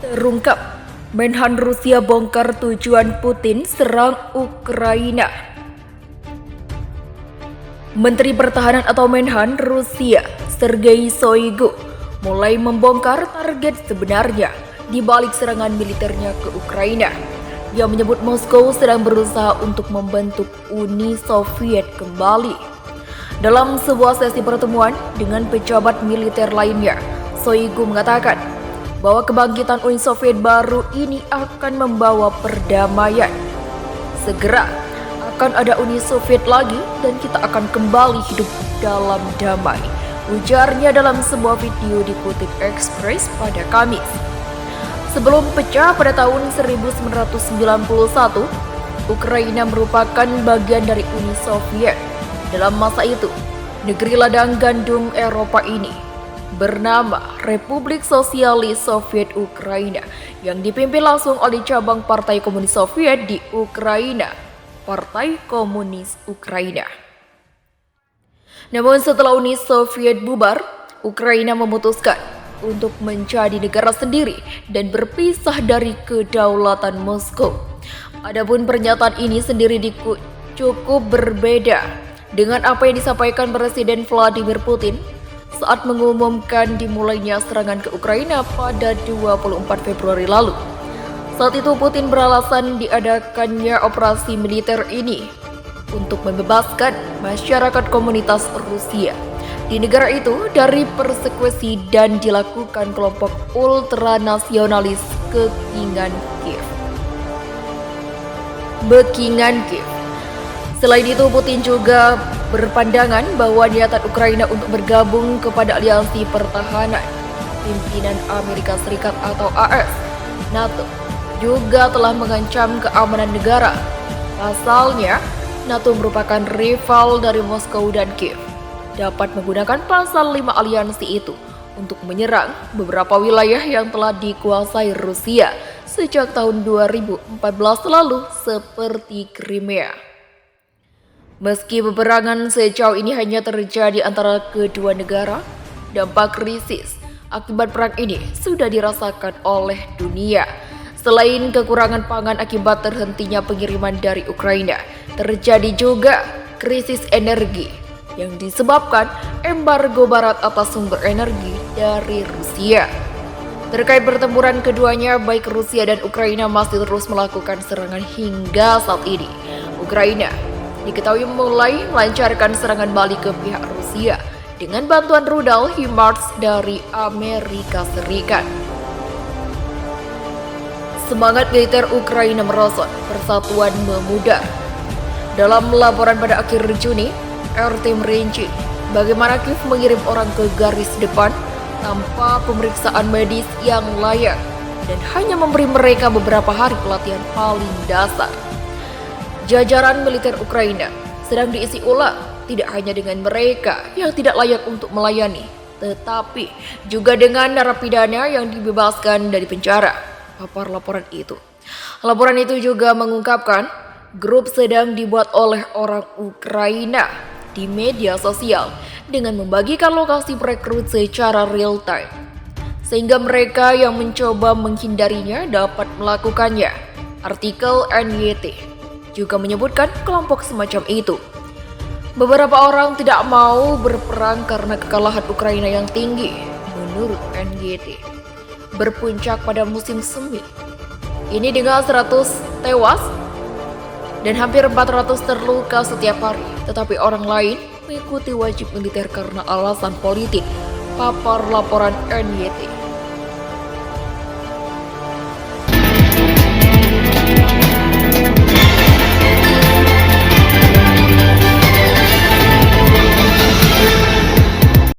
Terungkap, Menhan Rusia bongkar tujuan Putin serang Ukraina. Menteri Pertahanan atau Menhan Rusia, Sergei Shoigu, mulai membongkar target sebenarnya di balik serangan militernya ke Ukraina. Dia menyebut Moskow sedang berusaha untuk membentuk Uni Soviet kembali. Dalam sebuah sesi pertemuan dengan pejabat militer lainnya, Shoigu mengatakan bahwa kebangkitan Uni Soviet baru ini akan membawa perdamaian. Segera akan ada Uni Soviet lagi dan kita akan kembali hidup dalam damai, ujarnya dalam sebuah video dikutip Express pada Kamis. Sebelum pecah pada tahun 1991, Ukraina merupakan bagian dari Uni Soviet. Dalam masa itu, negeri ladang gandum Eropa ini bernama Republik Sosialis Soviet Ukraina yang dipimpin langsung oleh cabang Partai Komunis Soviet di Ukraina, Partai Komunis Ukraina. Namun setelah Uni Soviet bubar, Ukraina memutuskan untuk menjadi negara sendiri dan berpisah dari kedaulatan Moskow. Adapun pernyataan ini sendiri cukup berbeda dengan apa yang disampaikan Presiden Vladimir Putin saat mengumumkan dimulainya serangan ke Ukraina pada 24 Februari lalu. Saat itu Putin beralasan diadakannya operasi militer ini untuk membebaskan masyarakat komunitas Rusia di negara itu dari persekusi dan dilakukan kelompok ultranasionalis Bekingan Kiev. Selain itu, Putin juga berpandangan bahwa niatan Ukraina untuk bergabung kepada aliansi pertahanan pimpinan Amerika Serikat atau AS, NATO, juga telah mengancam keamanan negara. Pasalnya, NATO merupakan rival dari Moskow dan Kiev, dapat menggunakan pasal 5 aliansi itu untuk menyerang beberapa wilayah yang telah dikuasai Rusia sejak tahun 2014 lalu seperti Crimea. Meski peperangan sejauh ini hanya terjadi antara kedua negara, dampak krisis akibat perang ini sudah dirasakan oleh dunia. Selain kekurangan pangan akibat terhentinya pengiriman dari Ukraina, terjadi juga krisis energi yang disebabkan embargo barat atas sumber energi dari Rusia. Terkait pertempuran keduanya, baik Rusia dan Ukraina masih terus melakukan serangan hingga saat ini. Ukraina diketahui mulai melancarkan serangan balik ke pihak Rusia dengan bantuan rudal HIMARS dari Amerika Serikat. Semangat militer Ukraina merosot, persatuan memudar. Dalam laporan pada akhir Juni, RT merinci bagaimana Kiev mengirim orang ke garis depan tanpa pemeriksaan medis yang layak dan hanya memberi mereka beberapa hari pelatihan paling dasar. Jajaran militer Ukraina sedang diisi ulang tidak hanya dengan mereka yang tidak layak untuk melayani, tetapi juga dengan narapidana yang dibebaskan dari penjara, papar laporan itu. Laporan itu juga mengungkapkan grup sedang dibuat oleh orang Ukraina di media sosial dengan membagikan lokasi perekrut secara real time, sehingga mereka yang mencoba menghindarinya dapat melakukannya. Artikel NYT juga menyebutkan kelompok semacam itu. Beberapa orang tidak mau berperang karena kekalahan Ukraina yang tinggi, menurut NYT, berpuncak pada musim semi. Ini dengan 100 tewas dan hampir 400 terluka setiap hari, tetapi orang lain mengikuti wajib militer karena alasan politik, papar laporan NYT.